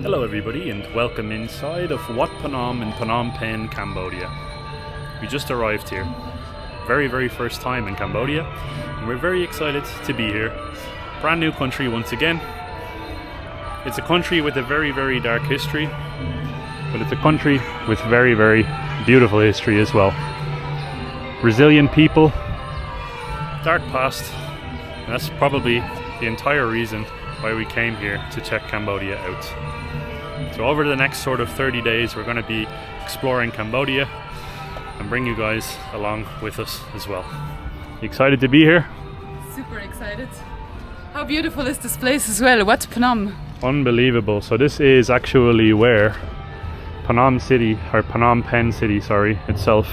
Hello everybody and welcome inside of Wat Phnom in Phnom Penh, Cambodia. We just arrived here. Very first time in Cambodia and we're very excited to be here. Brand new country once again. It's a country with a very dark history, but it's a country with very beautiful history as well. Resilient people, dark past, and that's probably the entire reason why we came here to check Cambodia out. So over the next sort of 30 days we're going to be exploring Cambodia and bring you guys along with us as well. You excited to be here? Super excited. How beautiful is this place as well, Wat Phnom? Unbelievable. So this is actually where Phnom Penh city, itself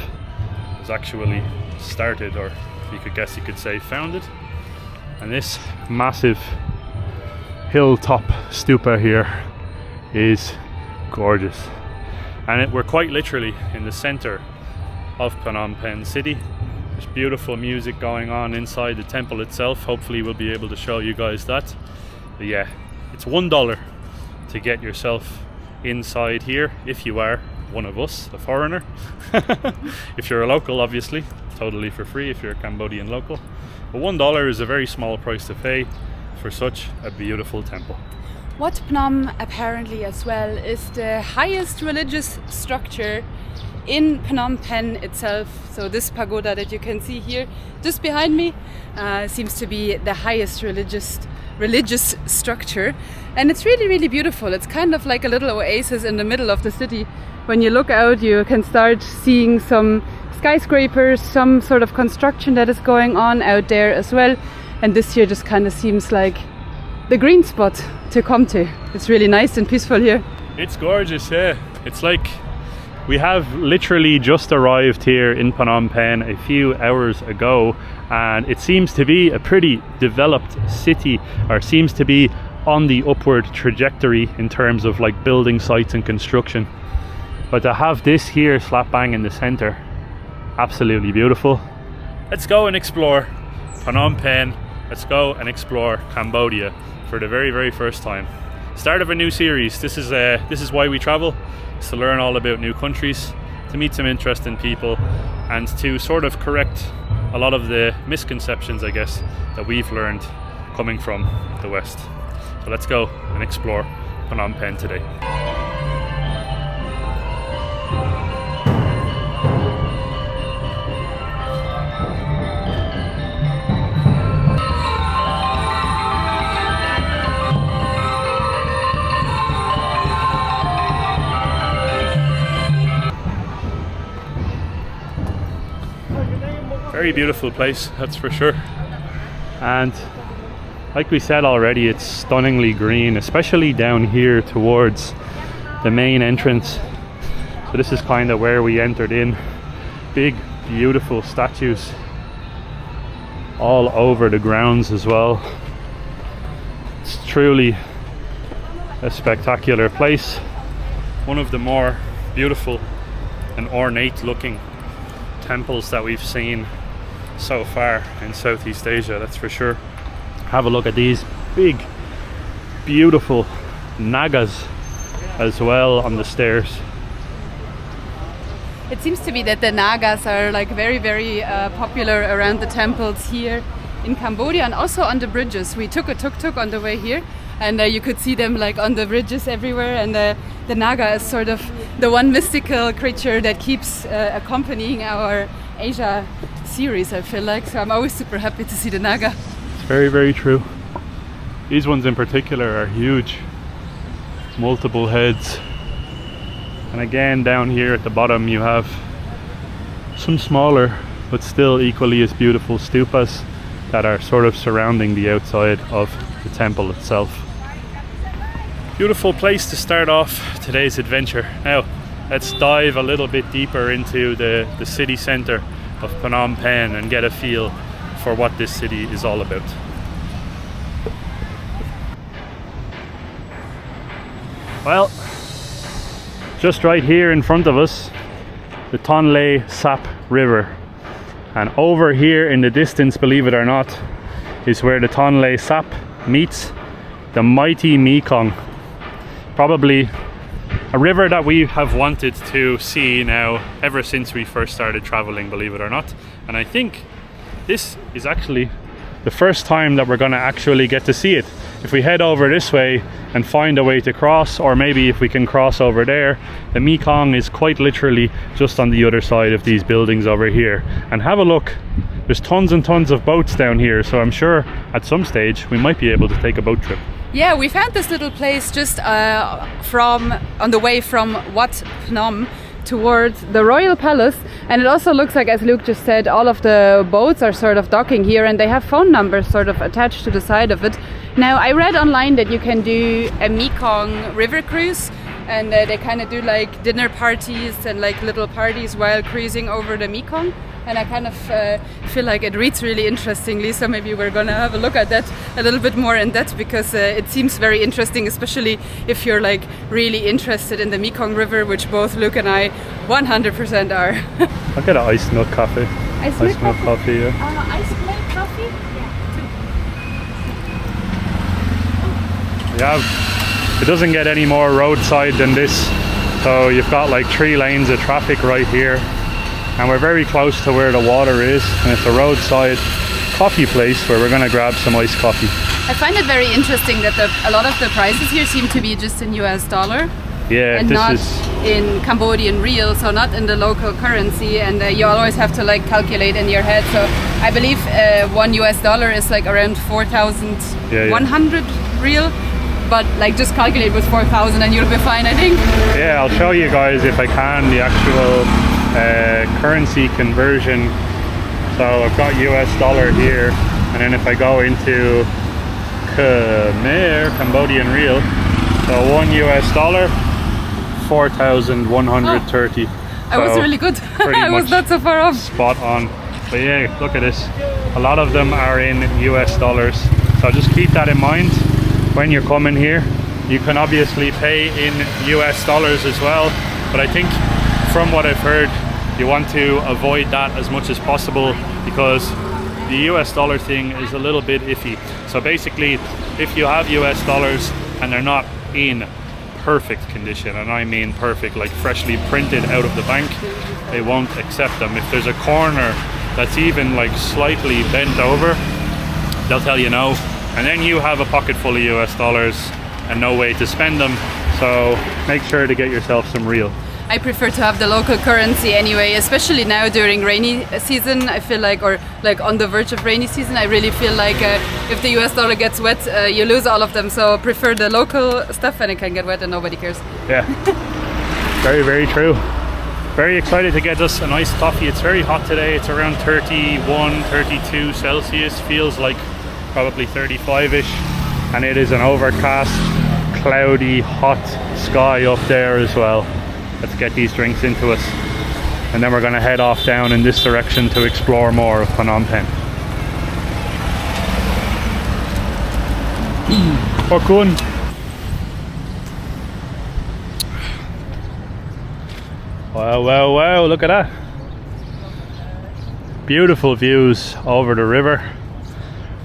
was actually started, or you could say founded. And this massive hilltop stupa here is gorgeous, and we're quite literally in the center of Phnom Penh city. There's beautiful music going on inside the temple itself. Hopefully we'll be able to show you guys that. But yeah, it's $1 to get yourself inside here if you are one of us, a foreigner. If you're a local, obviously totally for free if you're a Cambodian local, but $1 is a very small price to pay for such a beautiful temple. Wat Phnom apparently as well is the highest religious structure in Phnom Penh itself. So this pagoda that you can see here just behind me seems to be the highest religious structure, and it's really beautiful. It's kind of like a little oasis in the middle of the city. When you look out, you can start seeing some skyscrapers, some sort of construction that is going on out there as well. And this here just kind of seems like the green spot to come to. It's really nice and peaceful here. It's gorgeous, yeah. It's like we have literally just arrived here in Phnom Penh a few hours ago, and it seems to be a pretty developed city, or seems to be on the upward trajectory in terms of like building sites and construction. But to have this here slap bang in the center, absolutely beautiful. Let's go and explore Phnom Penh. Let's go and explore Cambodia for the very first time. Start of a new series. This is why we travel. It's to learn all about new countries, to meet some interesting people, and to sort of correct a lot of the misconceptions, I guess, that we've learned coming from the West. So let's go and explore Phnom Penh today. Very beautiful place, that's for sure. And like we said already, it's stunningly green, especially down here towards the main entrance. So this is kind of where we entered in. Big beautiful statues all over the grounds as well. It's truly a spectacular place. One of the more beautiful and ornate looking temples that we've seen so far in Southeast Asia, that's for sure. Have a look at these big beautiful nagas as well on the stairs. It seems to be that the nagas are like very popular around the temples here in Cambodia, and also on the bridges. We took a tuk-tuk on the way here, and you could see them like on the bridges everywhere, and the naga is sort of the one mystical creature that keeps accompanying our Asia series, I feel like. So I'm always super happy to see the naga. Very true. These ones in particular are huge, multiple heads. And again, down here at the bottom you have some smaller but still equally as beautiful stupas that are sort of surrounding the outside of the temple itself. Beautiful place to start off today's adventure. Now let's dive a little bit deeper into the city center of Phnom Penh and get a feel for what this city is all about. Well, just right here in front of us, the Tonle Sap River, and over here in the distance, believe it or not, is where the Tonle Sap meets the mighty Mekong. probably a river that we have wanted to see now ever since we first started traveling, believe it or not. And I think this is actually the first time that we're going to actually get to see it. If we head over this way and find a way to cross, or maybe if we can cross over there, the Mekong is quite literally just on the other side of these buildings over here. And have a look, there's tons and tons of boats down here, so I'm sure at some stage we might be able to take a boat trip. Yeah, we found this little place just on the way from Wat Phnom towards the Royal Palace, and it also looks like, as Luke just said, all of the boats are sort of docking here and they have phone numbers sort of attached to the side of it. Now, I read online that you can do a Mekong river cruise, and they kind of do like dinner parties and like little parties while cruising over the Mekong. And I kind of feel like it reads really interestingly, so maybe we're gonna have a look at that a little bit more in depth, because it seems very interesting, especially if you're like really interested in the Mekong River, which both Luke and I 100% are. I'll get an iced milk coffee. Iced milk coffee, yeah. Iced milk coffee? Yeah, it doesn't get any more roadside than this. So you've got like 3 lanes of traffic right here. And we're very close to where the water is, and it's a roadside coffee place where we're going to grab some iced coffee. I find it very interesting that a lot of the prices here seem to be just in US dollar. Yeah, and not in Cambodian riel, so not in the local currency, and you always have to like calculate in your head. So I believe $1 is like around 4,100 real, but like just calculate with 4,000 and you'll be fine, I think. Yeah, I'll show you guys if I can the actual currency conversion. So I've got US dollar here, and then if I go into Khmer, Cambodian riel, so $1 4,130. I was really good. I was not so far off. Spot on. But yeah, look at this. A lot of them are in US dollars. So just keep that in mind when you're coming here. You can obviously pay in US dollars as well, but I think from what I've heard, you want to avoid that as much as possible, because the US dollar thing is a little bit iffy. So basically, if you have US dollars and they're not in perfect condition, and I mean perfect, like freshly printed out of the bank, they won't accept them. If there's a corner that's even like slightly bent over, they'll tell you no, and then you have a pocket full of US dollars and no way to spend them. So make sure to get yourself some real. I prefer to have the local currency anyway, especially now during rainy season. I feel like, or like on the verge of rainy season, I really feel like if the US dollar gets wet, you lose all of them. So prefer the local stuff, and it can get wet and nobody cares. Yeah, very, very true. Very excited to get us a nice coffee. It's very hot today. It's around 31, 32 Celsius. Feels like probably 35-ish. And it is an overcast, cloudy, hot sky up there as well. Let's get these drinks into us, and then we're going to head off down in this direction to explore more of Phnom Penh. Okun. Wow, wow, wow, look at that. Beautiful views over the river.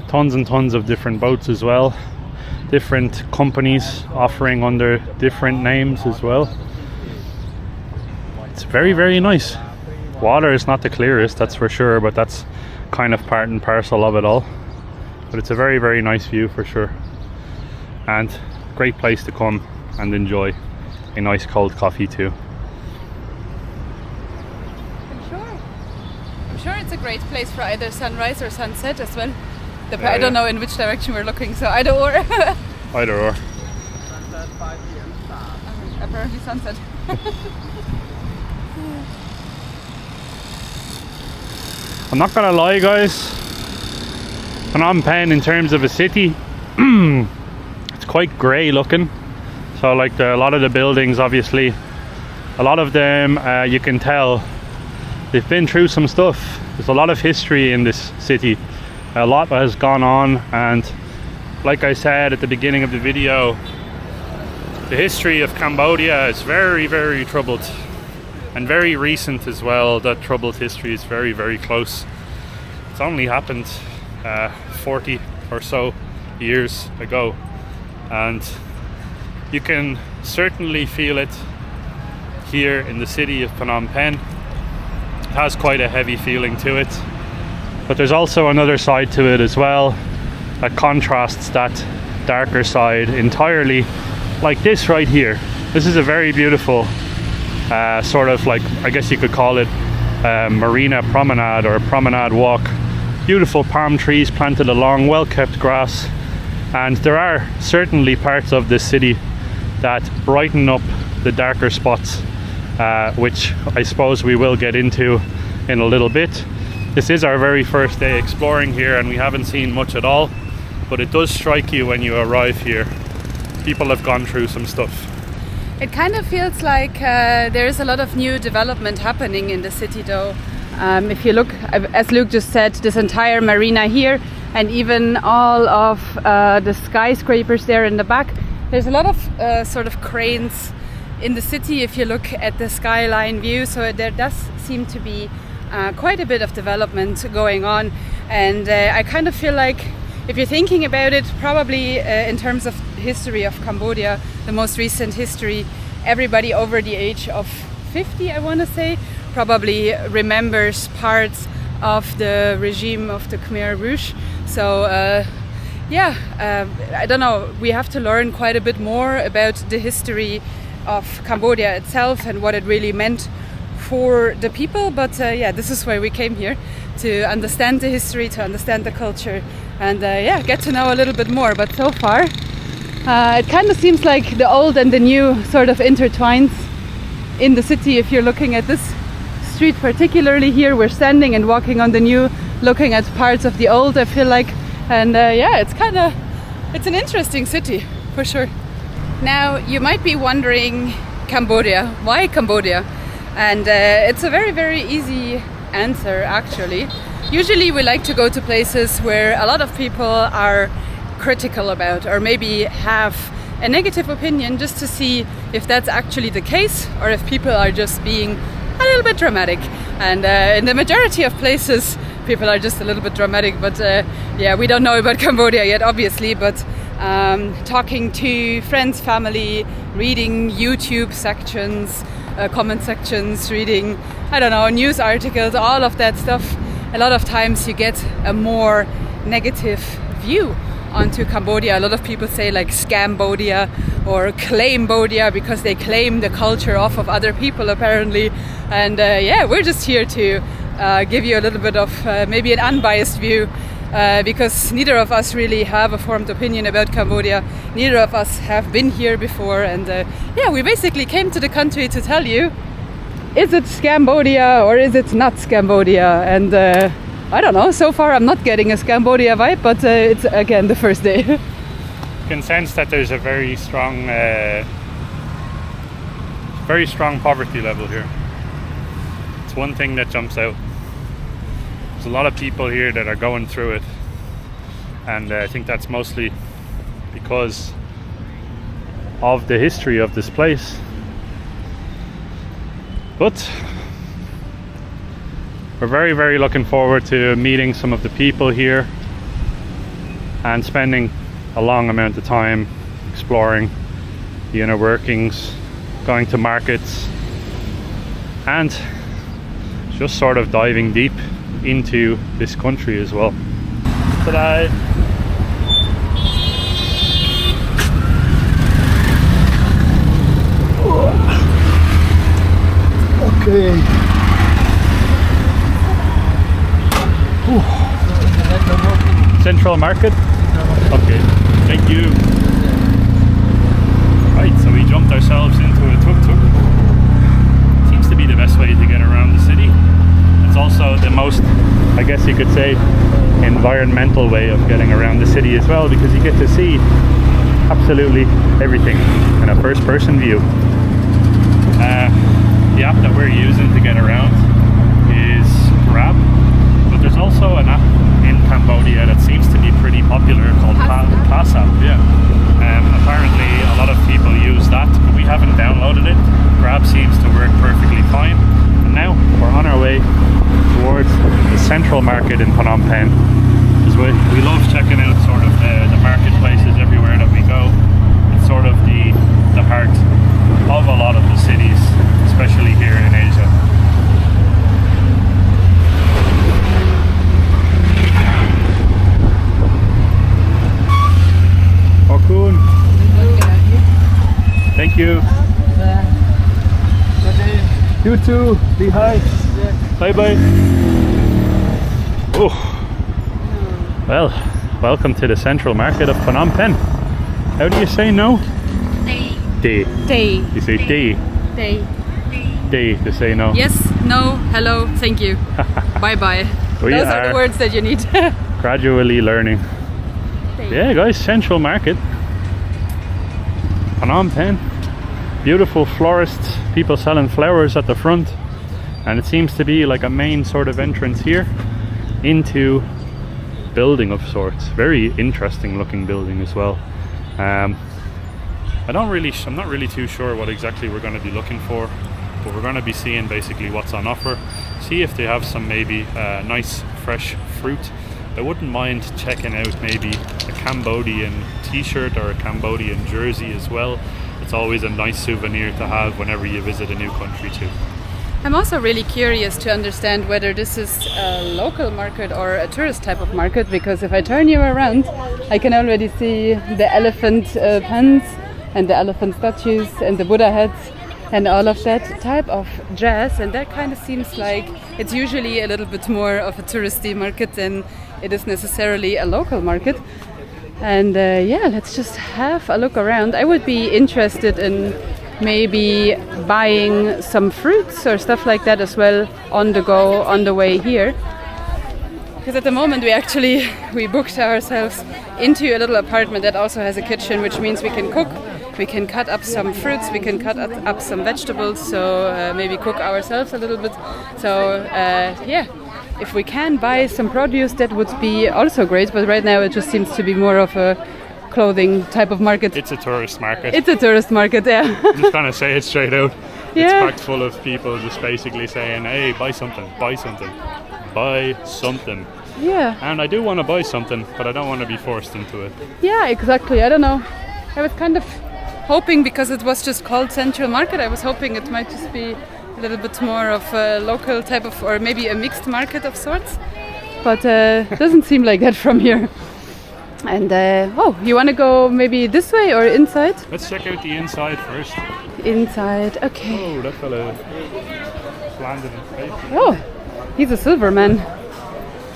Tons and tons of different boats as well. Different companies offering under different names as well. It's very, very nice. Water is not the clearest, that's for sure, but that's kind of part and parcel of it all. But it's a very, very nice view for sure. And great place to come and enjoy a nice cold coffee too. I'm sure it's a great place for either sunrise or sunset as well. I don't know in which direction we're looking, so either or. Either or. Sunset 5 p.m. start. Apparently sunset. I'm not gonna lie, guys, Phnom Penh in terms of a city, it's quite grey looking. So like a lot of the buildings, obviously, a lot of them you can tell they've been through some stuff. There's a lot of history in this city. A lot has gone on, and like I said at the beginning of the video, the history of Cambodia is very, very troubled. And very recent as well. That troubled history is very, very close. It's only happened 40 or so years ago, and You can certainly feel it here in the city of Phnom Penh. It has quite a heavy feeling to it, but there's also another side to it as well that contrasts that darker side entirely, like this right here. This is a very beautiful sort of, like, I guess you could call it marina promenade or promenade walk. Beautiful palm trees planted along, well kept grass, and there are certainly parts of this city that brighten up the darker spots, which I suppose we will get into in a little bit. This is our very first day exploring here and we haven't seen much at all, but it does strike you when you arrive here. People have gone through some stuff. It kind of feels like there's a lot of new development happening in the city though. If you look, as Luke just said, this entire marina here and even all of the skyscrapers there in the back, there's a lot of sort of cranes in the city if you look at the skyline view, so there does seem to be quite a bit of development going on, and I kind of feel like if you're thinking about it, probably in terms of history of Cambodia, the most recent history, everybody over the age of 50, I want to say, probably remembers parts of the regime of the Khmer Rouge. So I don't know, we have to learn quite a bit more about the history of Cambodia itself and what it really meant for the people, but this is why we came here, to understand the history, to understand the culture, and get to know a little bit more. But so far it kind of seems like the old and the new sort of intertwines in the city. If you're looking at this street, particularly here, we're standing and walking on the new, looking at parts of the old, I feel like, and it's an interesting city for sure. Now you might be wondering, Cambodia, why Cambodia? And it's a very, very easy answer actually. Usually we like to go to places where a lot of people are critical about, or maybe have a negative opinion, just to see if that's actually the case or if people are just being a little bit dramatic. And in the majority of places people are just a little bit dramatic, but we don't know about Cambodia yet obviously, but talking to friends, family, reading YouTube sections, comment sections, reading, I don't know, news articles, all of that stuff, a lot of times you get a more negative view onto Cambodia. A lot of people say like Scambodia or Claimbodia because they claim the culture off of other people apparently. And we're just here to give you a little bit of maybe an unbiased view, because neither of us really have a formed opinion about Cambodia. Neither of us have been here before, and we basically came to the country to tell you, is it Scambodia or is it not Scambodia? And I don't know, so far I'm not getting a Scambodia vibe, but it's again the first day. You can sense that there's a very strong poverty level here. It's one thing that jumps out. There's a lot of people here that are going through it, and I think that's mostly because of the history of this place. But we're very, very looking forward to meeting some of the people here and spending a long amount of time exploring the inner workings, going to markets, and just sort of diving deep into this country as well. Ta-da! Okay. Central Market? Okay, thank you. Right, so we jumped ourselves into a tuk-tuk. Seems to be the best way to get around the city. It's also the most, I guess you could say, environmental way of getting around the city as well, because you get to see absolutely everything in a first-person view. The app that we're using to get around is Grab, but there's also an app in Cambodia that seems to be pretty popular called Pass App. Yeah. Apparently a lot of people use that, but we haven't downloaded it. Grab seems to work perfectly fine. And now we're on our way towards the central market in Phnom Penh. Because we love checking out sort of the marketplaces everywhere that we go. It's sort of the you. You too. Be hi. Bye bye. Oh. Well, welcome to the central market of Phnom Penh. How do you say no? Day. Day. You say day. Day. Day to say no. Yes, no, hello, thank you. Bye bye. Those are the words that you need. Gradually learning. Yeah, guys, central market. Phnom Penh. Beautiful florists, people selling flowers at the front. And it seems to be like a main sort of entrance here into building of sorts. Very interesting looking building as well. I'm not really too sure what exactly we're going to be looking for, but we're going to be seeing basically what's on offer. See if they have some maybe nice fresh fruit. I wouldn't mind checking out maybe a Cambodian t-shirt or a Cambodian jersey as well. It's always a nice souvenir to have whenever you visit a new country too. I'm also really curious to understand whether this is a local market or a tourist type of market, because if I turn you around, I can already see the elephant pens and the elephant statues and the Buddha heads and all of that type of jazz, and that kind of seems like it's usually a little bit more of a touristy market than it is necessarily a local market. And yeah, let's just have a look around. I would be interested in maybe buying some fruits or stuff like that as well on the go, on the way here. Because at the moment we booked ourselves into a little apartment that also has a kitchen, which means we can cook, we can cut up some fruits, we can cut up some vegetables, so maybe cook ourselves a little bit. So yeah, if we can buy some produce, that would be also great, but right now it just seems to be more of a clothing type of market. It's a tourist market. It's a tourist market, yeah. I'm just gonna say it straight out. Yeah. It's packed full of people just basically saying, hey, buy something, buy something, buy something. Yeah. And I do want to buy something, but I don't want to be forced into it. Yeah, exactly. I don't know. I was kind of hoping, because it was just called Central Market, I was hoping it might just be a little bit more of a local type of, or maybe a mixed market of sorts. But it doesn't seem like that from here. And oh, you want to go maybe this way or inside? Let's check out the inside first. Inside, okay. Oh, that fella landed in space. Oh, he's a Silverman.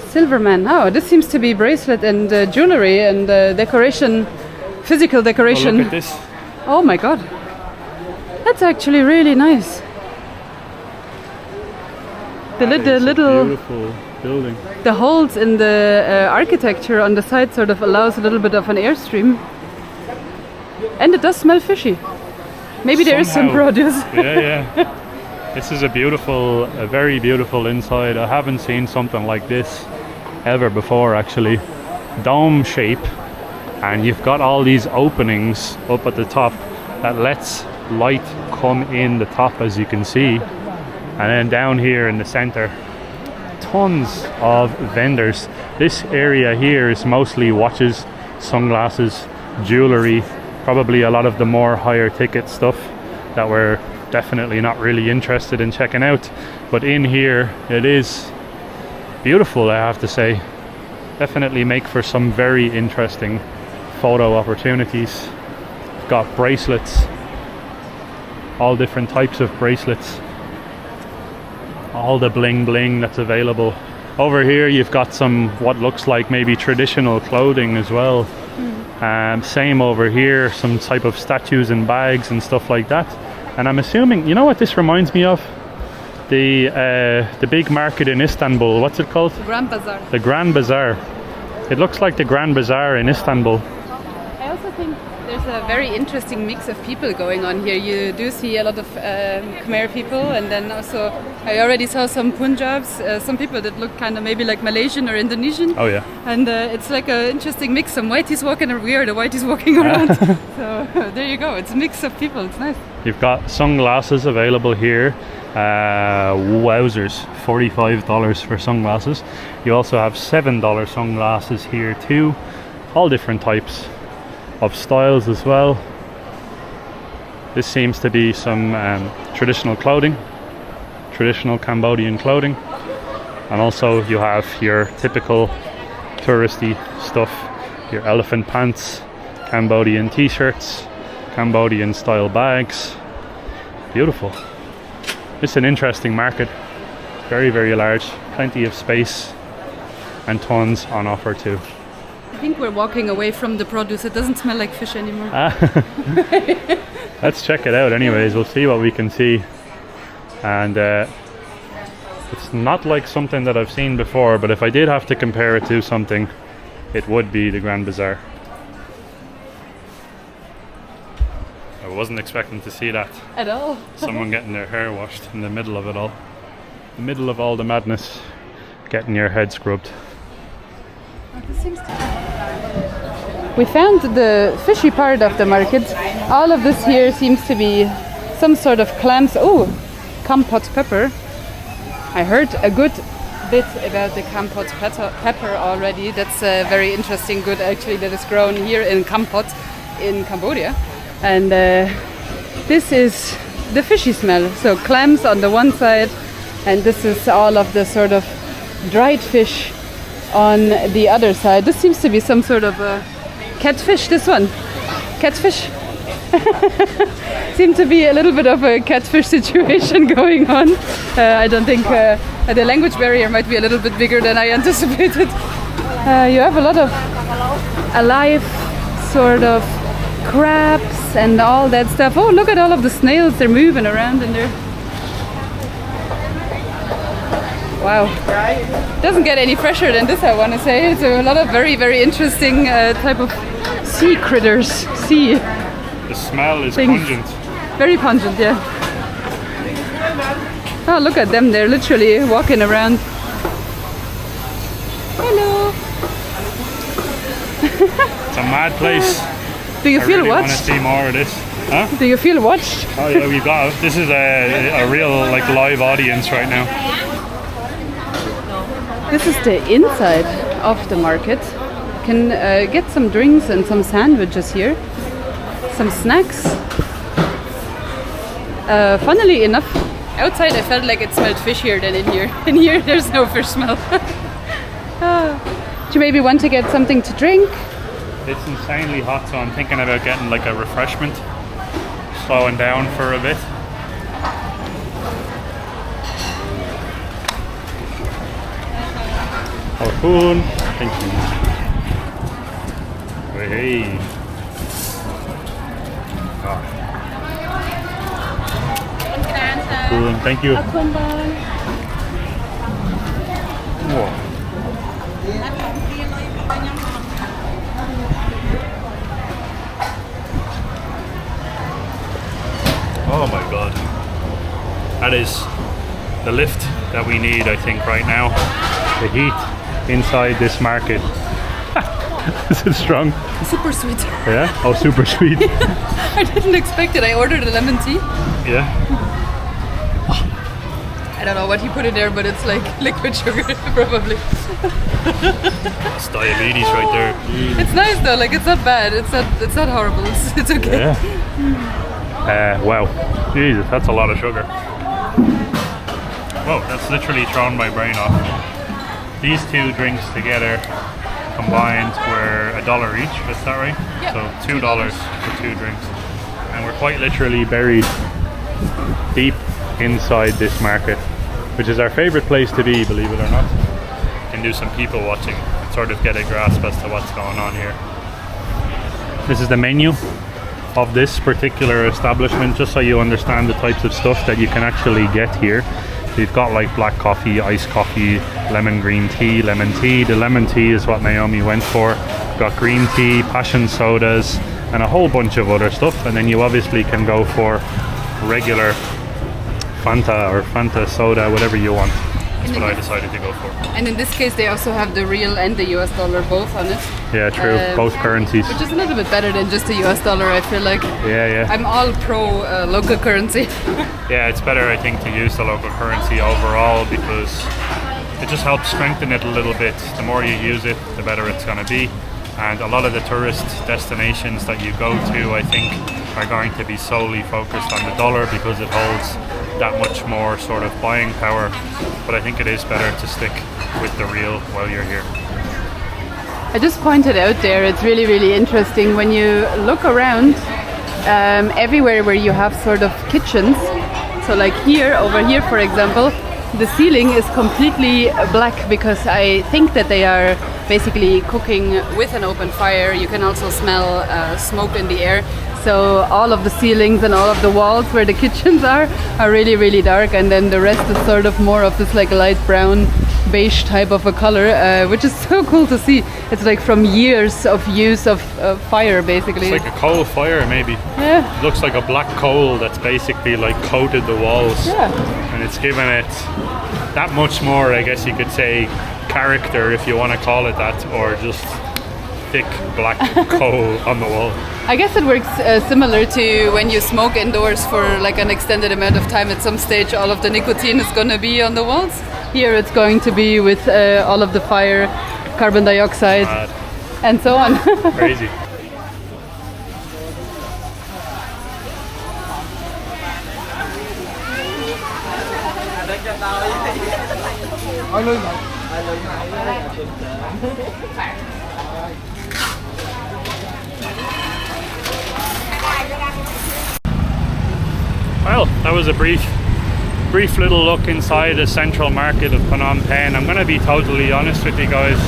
Silverman. Oh, this seems to be bracelet and jewelry and decoration, physical decoration. Oh, look at this. Oh my god. That's actually really nice. The little beautiful building. The holes in the architecture on the side sort of allows a little bit of an airstream. And it does smell fishy. Maybe there is some produce. Yeah. This is a very beautiful inside. I haven't seen something like this ever before, actually. Dome shape, and you've got all these openings up at the top that lets light come in the top, as you can see. And then down here in the center, tons of vendors. This area here is mostly watches, sunglasses, jewelry, probably a lot of the more higher ticket stuff that we're definitely not really interested in checking out. But in here it is beautiful, I have to say. Definitely make for some very interesting photo opportunities. Got bracelets, all different types of bracelets, all the bling bling that's available. Over here you've got some what looks like maybe traditional clothing as well. Same over here, some type of statues and bags and stuff like that. And I'm assuming, you know what this reminds me of? The big market in Istanbul, what's it called? The Grand Bazaar. The Grand Bazaar. It looks like the Grand Bazaar in Istanbul. I also think there's a very interesting mix of people going on here. You do see a lot of Khmer people, and then also I already saw some Punjabs, some people that look kind of maybe like Malaysian or Indonesian. Oh yeah. And it's like an interesting mix. Some whiteys walking around, we are the whiteys walking around. So there you go, it's a mix of people, it's nice. You've got sunglasses available here. Wowzers, $45 for sunglasses. You also have $7 sunglasses here too. All different types of styles as well. This seems to be some traditional clothing, traditional Cambodian clothing, and also you have your typical touristy stuff, your elephant pants, Cambodian t-shirts, Cambodian style bags. Beautiful. It's an interesting market. Very, very large. Plenty of space and tons on offer too. I think we're walking away from the produce. It doesn't smell like fish anymore. Let's check it out anyways. We'll see what we can see. And it's not like something that I've seen before, but if I did have to compare it to something, it would be the Grand Bazaar. I wasn't expecting to see that. At all. Someone getting their hair washed in the middle of it all. The middle of all the madness. Getting your head scrubbed. We found the fishy part of the market. All of this here seems to be some sort of clams. Oh, kampot pepper. I heard a good bit about the kampot pepper already. That's a very interesting good actually that is grown here in Kampot in Cambodia. And this is the fishy smell. So clams on the one side, and this is all of the sort of dried fish on the other side. This seems to be some sort of a catfish, this one. Catfish. Seems to be a little bit of a catfish situation going on. I don't think the language barrier might be a little bit bigger than I anticipated. You have a lot of alive sort of crabs and all that stuff. Oh, look at all of the snails. They're moving around in there. Wow. Doesn't get any fresher than this, I want to say. It's a lot of very, very interesting type of sea critters. Sea. The smell is things. pungent. Very pungent, yeah. Oh, look at them. They're literally walking around. Hello. It's a mad place. Do you feel really watched? I want to see more of this. Huh? Do you feel watched? Oh yeah, we've got. This is a real like live audience right now. This is the inside of the market. You can get some drinks and some sandwiches here. Some snacks. Funnily enough, outside I felt like it smelled fishier than in here. In here there's no fish smell. Do you maybe want to get something to drink? It's insanely hot, so I'm thinking about getting like a refreshment. Slowing down for a bit. Harpoon. Thank you. Hey. Cool. Thank you. Whoa. Oh my god. That is the lift that we need, I think, right now. The heat inside this market. Is it strong? Super sweet. Yeah? Oh, super sweet. I didn't expect it. I ordered a lemon tea. Yeah? I don't know what he put in there, but it's like liquid sugar, probably. It's diabetes right there. It's nice though, like it's not bad. It's not horrible. It's okay. Yeah. Wow. Jesus, that's a lot of sugar. Whoa, that's literally thrown my brain off. These two drinks together combined were $1 each, is that right? Yeah. So $2 for two drinks. And we're quite literally buried deep inside this market, which is our favorite place to be, believe it or not. You can do some people watching and sort of get a grasp as to what's going on here. This is the menu of this particular establishment, just so you understand the types of stuff that you can actually get here. So you've got like black coffee, iced coffee, lemon green tea, lemon tea. The lemon tea is what Naomi went for. You've got green tea, passion sodas, and a whole bunch of other stuff. And then you obviously can go for regular Fanta or Fanta soda, whatever you want. That's what I decided to go for. And in this case they also have the real and the US dollar both on it. Yeah, true. Both currencies. Which is a little bit better than just the US dollar, I feel like. Yeah. I'm all pro local currency. Yeah, it's better, I think, to use the local currency overall because it just helps strengthen it a little bit. The more you use it, the better it's going to be. And a lot of the tourist destinations that you go to, I think, are going to be solely focused on the dollar because it holds that much more sort of buying power. But I think it is better to stick with the real while you're here. I just pointed out there, it's really, really interesting when you look around everywhere where you have sort of kitchens. So like here, over here for example, the ceiling is completely black because I think that they are basically cooking with an open fire. You can also smell smoke in the air. So all of the ceilings and all of the walls where the kitchens are really, really dark, and then the rest is sort of more of this like light brown beige type of a color, which is so cool to see. It's like from years of use of fire basically. It's like a coal fire maybe. Yeah. It looks like a black coal that's basically like coated the walls. Yeah. And it's given it that much more, I guess you could say, character, if you want to call it that, or just thick black coal on the wall. I guess it works similar to when you smoke indoors for like an extended amount of time. At some stage all of the nicotine is going to be on the walls. Here it's going to be with all of the fire, carbon dioxide, and so on. Crazy. Well, that was a brief little look inside the central market of Phnom Penh. I'm going to be totally honest with you guys.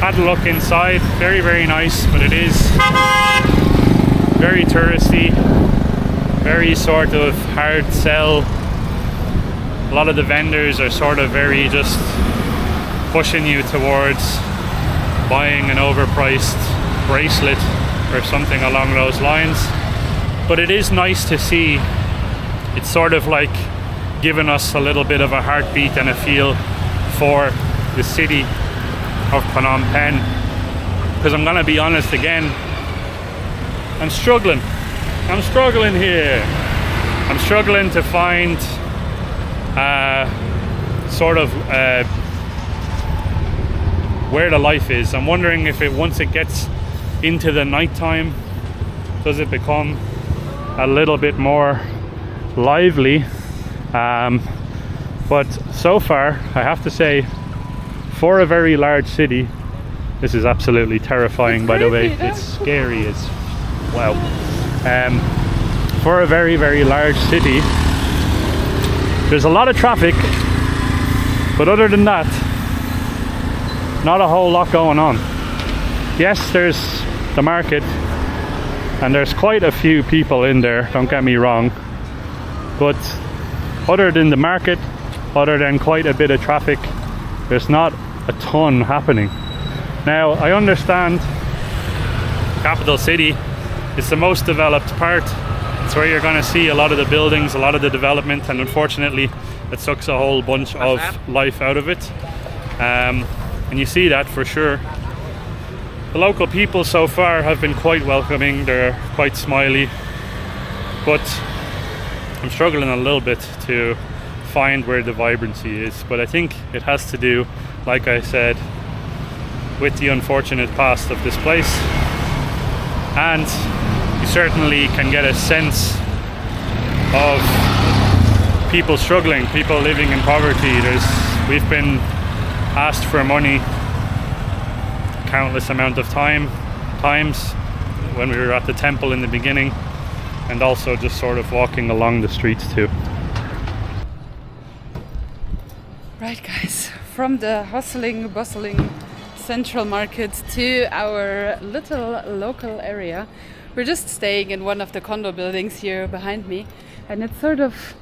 Had a look inside, very, very nice, but it is very touristy, very sort of hard sell. A lot of the vendors are sort of very just pushing you towards buying an overpriced bracelet or something along those lines. But it is nice to see. It's sort of like giving us a little bit of a heartbeat and a feel for the city of Phnom Penh. Because I'm gonna be honest again, I'm struggling here. I'm struggling to find where the life is. I'm wondering if once it gets into the nighttime, does it become a little bit more lively? But so far, I have to say, for a very large city, this is absolutely terrifying. By the way, it's scary as wow. For a very, very large city, there's a lot of traffic, but other than that, not a whole lot going on. Yes, there's the market, and there's quite a few people in there, don't get me wrong, but other than the market, other than quite a bit of traffic, there's not a ton happening. Now, I understand capital city is the most developed part. It's where you're going to see a lot of the buildings, a lot of the development, and unfortunately it sucks a whole bunch of life out of it. And you see that for sure. The local people so far have been quite welcoming, they're quite smiley, but I'm struggling a little bit to find where the vibrancy is. But I think it has to do, like I said, with the unfortunate past of this place. And you certainly can get a sense of people struggling, people living in poverty. We've been asked for money countless amount of times when we were at the temple in the beginning, and also just sort of walking along the streets too. Right guys, from the hustling, bustling central market to our little local area. We're just staying in one of the condo buildings here behind me, and it's sort of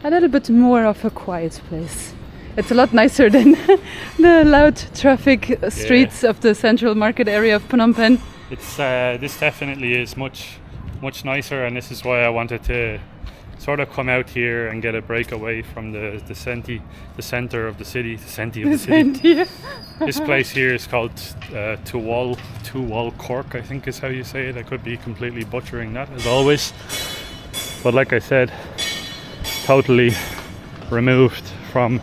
a little bit more of a quiet place. It's a lot nicer than the loud traffic streets of the central market area of Phnom Penh. It's this definitely is much nicer, and this is why I wanted to sort of come out here and get a break away from the center of the city, This place here is called Tuwal Cork, I think is how you say it. I could be completely butchering that as always, but like I said, totally removed from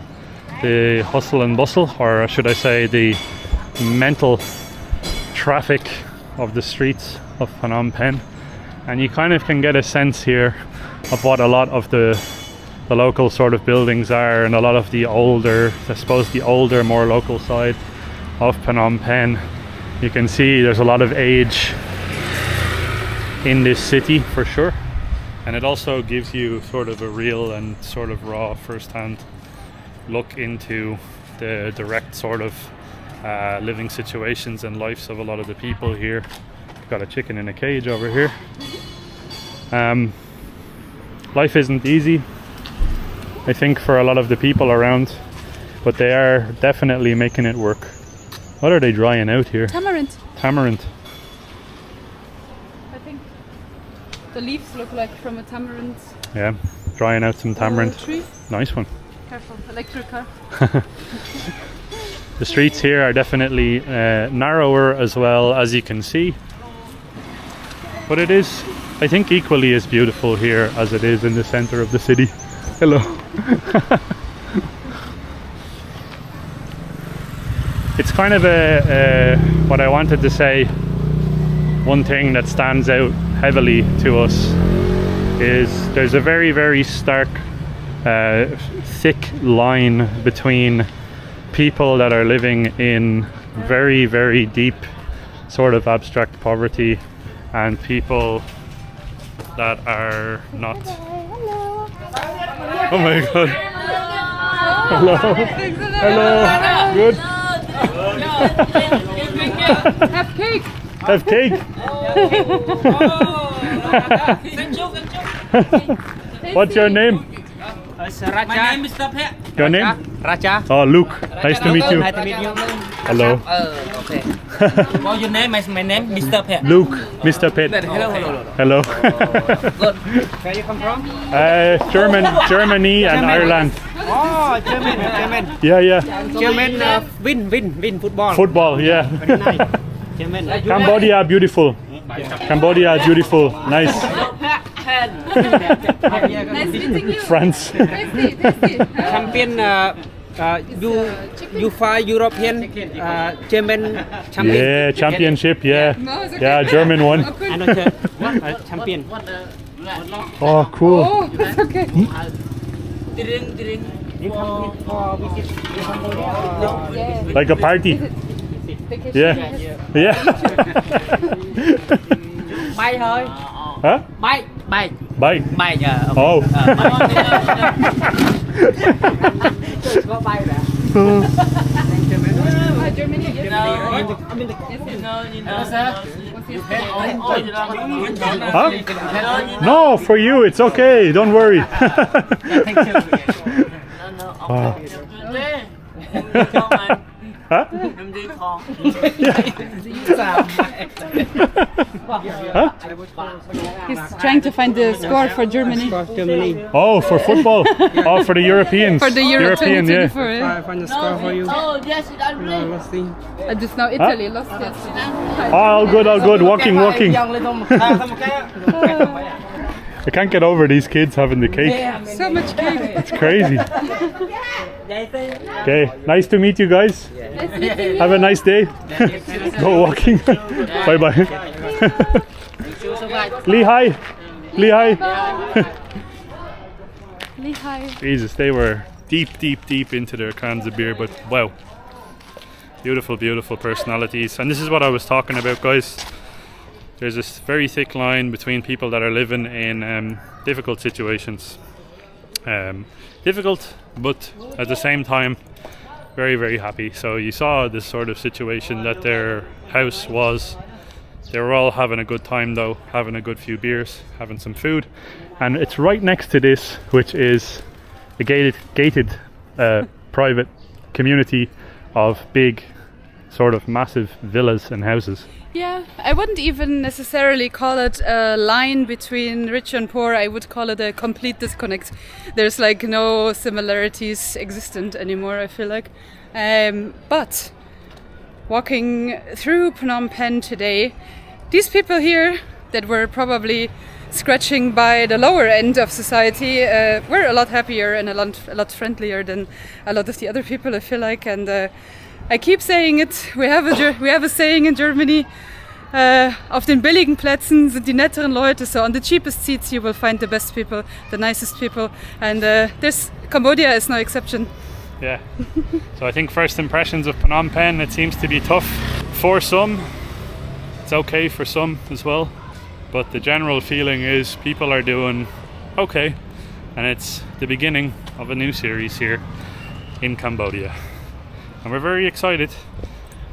the hustle and bustle, or should I say the mental traffic of the streets of Phnom Penh. And you kind of can get a sense here of what a lot of the local sort of buildings are, and a lot of the older, I suppose the older, more local side of Phnom Penh. You can see there's a lot of age in this city for sure, and it also gives you sort of a real and sort of raw first-hand look into the direct sort of living situations and lives of a lot of the people here. Got a chicken in a cage over here. Life isn't easy, I think, for a lot of the people around, but they are definitely making it work. What are they drying out here? Tamarind. Tamarind. I think the leaves look like from a tamarind. Yeah, drying out some tamarind. Tree. Nice one. Careful, electric car. The streets here are definitely narrower as well, as you can see. But it is, I think, equally as beautiful here as it is in the center of the city. Hello. It's kind of what I wanted to say, one thing that stands out heavily to us is there's a very, very stark, thick line between people that are living in very, very deep sort of abstract poverty and people that are not. Oh my god. Hello. Hello. Good. Have cake. Have cake. What's your name? My name is Pet. Your name? Raja. Oh, Luke. Nice to meet you. Nice to meet you. Hello. Okay. What's your name? My name, Mr. Pet. Luke, Mr. Pitt. Hello. Good. Where you come from? Germany and Ireland. Oh, German. Yeah. German. Win football. Football, yeah. Very nice. German. Cambodia, beautiful. Cambodia, beautiful. Nice. Nice meeting you. France. Tasty. Champion. UEFA European German champion. Yeah, championship, yeah. No, it's okay. Yeah, German one. Oh, cool. I know champion. Oh, cool. Oh, that's okay. You come for visit Cambodia? Like a party. Vacation. Yeah. Bay thôi. Huh? Bay. Bye. Bay giờ. Oh. Có bay đã. Germany, yes. Huh? No, for you, it's okay. Don't worry. Wow. Huh? Huh? He's trying to find the score for Germany. Oh, for football. Oh, for the Europeans. For the Euro 2024, yeah. yeah. Find the score for you. Just now Italy lost it. Oh, all good. Walking. I can't get over these kids having the cake. So much cake. It's crazy. Okay, nice to meet you guys. Nice meeting you. Have a nice day. Go walking. Bye. Lehigh. Lehigh. Jesus, they were deep into their cans of beer, but wow. Beautiful personalities. And this is what I was talking about, guys. There's this very thick line between people that are living in difficult situations. Difficult, but at the same time, very, very happy. So you saw this sort of situation that their house was. They were all having a good time though, having a good few beers, having some food. And it's right next to this, which is a gated private community of big, sort of massive villas and houses. Yeah, I wouldn't even necessarily call it a line between rich and poor. I would call it a complete disconnect. There's like no similarities existent anymore, I feel like. But walking through Phnom Penh today, these people here that were probably scratching by the lower end of society were a lot happier and a lot friendlier than a lot of the other people, I feel like. And I keep saying it. We have a saying in Germany. Auf den billigen Plätzen sind die netteren Leute. So on the cheapest seats you will find the best people, the nicest people, and Cambodia is no exception. Yeah. So I think first impressions of Phnom Penh, it seems to be tough for some. It's okay for some as well. but the general feeling is people are doing okay, and it's the beginning of a new series here in Cambodia, and we're very excited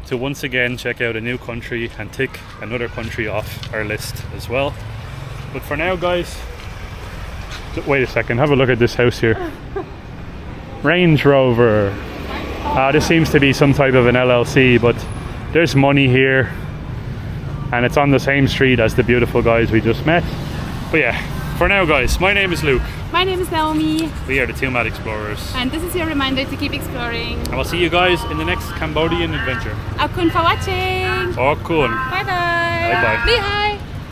to once again check out a new country and tick another country off our list as well. But for now, guys, wait a second, have a look at this house here. Range Rover. This seems to be some type of an LLC, but there's money here, and it's on the same street as the beautiful guys we just met. But yeah, for now, guys, my name is Luke. My name is Naomi. We are the Two Mad Explorers. And this is your reminder to keep exploring. And we'll see you guys in the next Cambodian adventure. Akun for watching. Akun. Bye bye. Bye bye. Bye.